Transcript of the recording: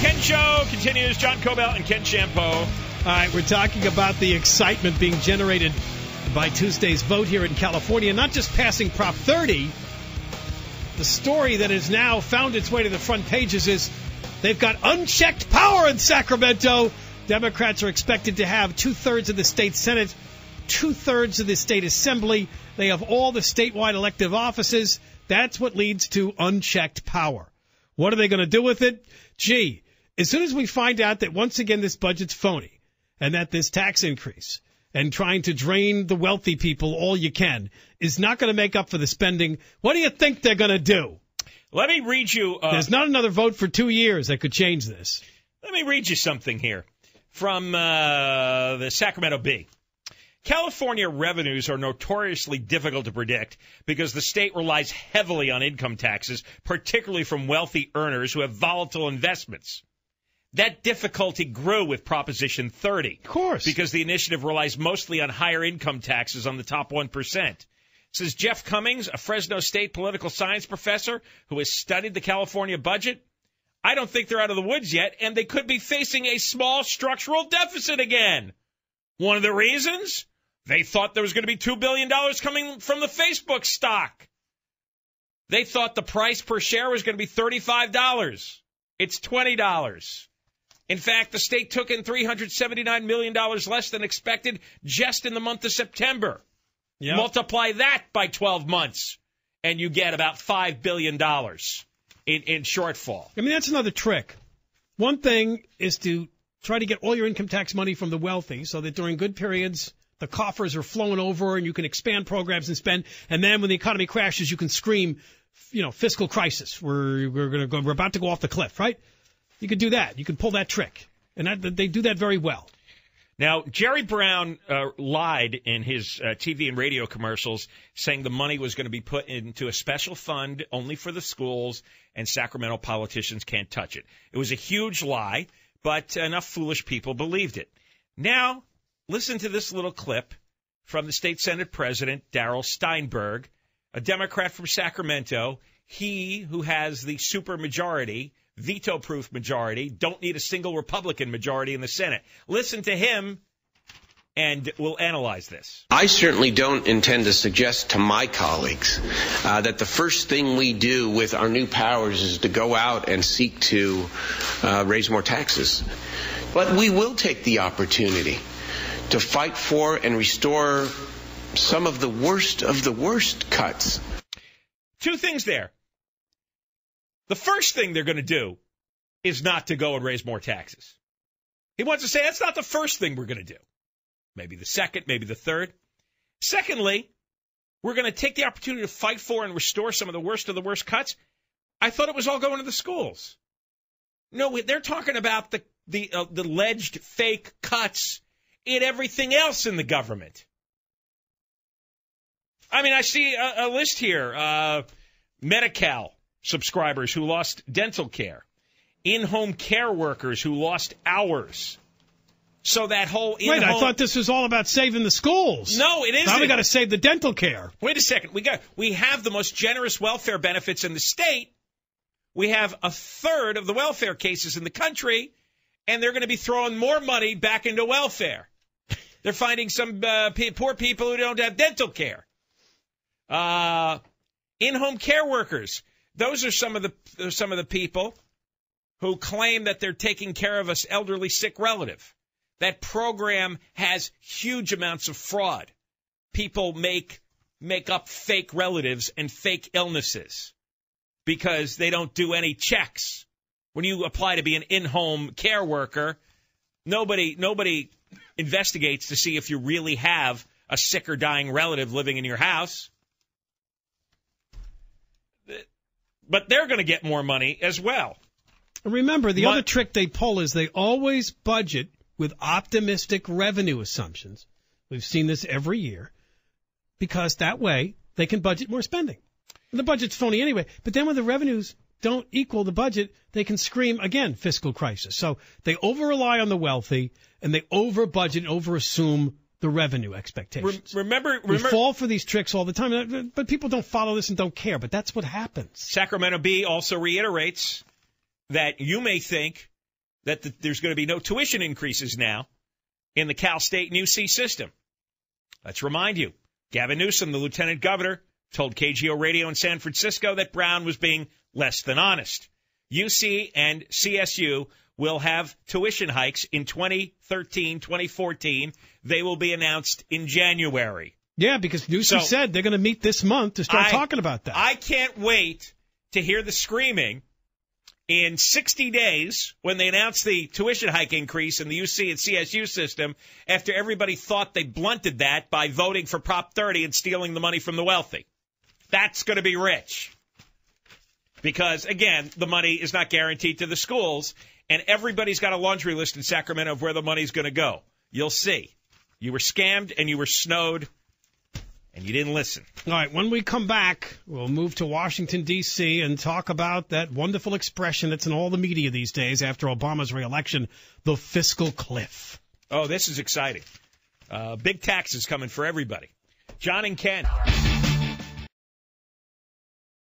Ken Show continues. John Cobell and Ken Shampoo. All right, we're talking about the excitement being generated by Tuesday's vote here in California, not just passing Prop 30. The story that has now found its way to the front pages is they've got unchecked power in Sacramento. Democrats are expected to have 2/3 of the state Senate, 2/3 of the state Assembly. They have all the statewide elective offices. That's what leads to unchecked power. What are they going to do with it? Gee, as soon as we find out that once again this budget's phony and that this tax increase and trying to drain the wealthy people all you can is not going to make up for the spending, what do you think they're going to do? Let me read you... There's not another vote for 2 years that could change this. Let me read you something here from the Sacramento Bee. California revenues are notoriously difficult to predict because the state relies heavily on income taxes, particularly from wealthy earners who have volatile investments. That difficulty grew with Proposition 30. Of course. Because the initiative relies mostly on higher income taxes on the top 1%. Says Jeff Cummings, a Fresno State political science professor who has studied the California budget. I don't think they're out of the woods yet, and they could be facing a small structural deficit again. One of the reasons? They thought there was going to be $2 billion coming from the Facebook stock. They thought the price per share was going to be $35. It's $20. In fact, the state took in $379 million less than expected just in the month of September. Yep. Multiply that by 12 months, and you get about $5 billion in shortfall. I mean, that's another trick. One thing is to try to get all your income tax money from the wealthy so that during good periods the coffers are flowing over and you can expand programs and spend. And then when the economy crashes, you can scream, fiscal crisis. We're about to go off the cliff, right? You could do that. You can pull that trick. And they do that very well. Now, Jerry Brown lied in his TV and radio commercials saying the money was going to be put into a special fund only for the schools and Sacramento politicians can't touch it. It was a huge lie, but enough foolish people believed it. Now, listen to this little clip from the state Senate President, Darrell Steinberg, a Democrat from Sacramento. He who has the supermajority, veto-proof majority, don't need a single Republican majority in the Senate. Listen to him, and we'll analyze this. I certainly don't intend to suggest to my colleagues that the first thing we do with our new powers is to go out and seek to raise more taxes. But we will take the opportunity to fight for and restore some of the worst cuts. Two things there. The first thing they're going to do is not to go and raise more taxes. He wants to say that's not the first thing we're going to do. Maybe the second, maybe the third. Secondly, we're going to take the opportunity to fight for and restore some of the worst cuts. I thought it was all going to the schools. No, they're talking about the alleged fake cuts in everything else in the government. I mean, I see a list here. Medi-Cal subscribers who lost dental care. In-home care workers who lost hours. So that whole in-home... Wait, I thought this was all about saving the schools. No, it isn't. Now we got to save the dental care. Wait a second. We have the most generous welfare benefits in the state. We have a third of the welfare cases in the country, and they're going to be throwing more money back into welfare. They're finding some poor people who don't have dental care. In-home care workers. Those are some of the people who claim that they're taking care of an elderly sick relative. That program has huge amounts of fraud. People make up fake relatives and fake illnesses because they don't do any checks. When you apply to be an in-home care worker, nobody investigates to see if you really have a sick or dying relative living in your house. But they're going to get more money as well. Remember, the other trick they pull is they always budget with optimistic revenue assumptions. We've seen this every year because that way they can budget more spending. The budget's phony anyway, but then when the revenues don't equal the budget, they can scream, again, fiscal crisis. So they over-rely on the wealthy and they over-budget, over-assume the revenue expectations. Remember, we fall for these tricks all the time, but people don't follow this and don't care. But that's what happens. Sacramento Bee also reiterates that you may think that there's going to be no tuition increases now in the Cal State and UC system. Let's remind you, Gavin Newsom, the lieutenant governor, told KGO Radio in San Francisco that Brown was being less than honest. UC and CSU will have tuition hikes in 2013, 2014. They will be announced in January. Yeah, because Newsom said they're going to meet this month to start talking about that. I can't wait to hear the screaming in 60 days when they announce the tuition hike increase in the UC and CSU system after everybody thought they blunted that by voting for Prop 30 and stealing the money from the wealthy. That's going to be rich. Because, again, the money is not guaranteed to the schools, and everybody's got a laundry list in Sacramento of where the money's going to go. You'll see. You were scammed and you were snowed, and you didn't listen. All right, when we come back, we'll move to Washington, D.C., and talk about that wonderful expression that's in all the media these days after Obama's reelection, the fiscal cliff. Oh, this is exciting. Big taxes coming for everybody. John and Ken.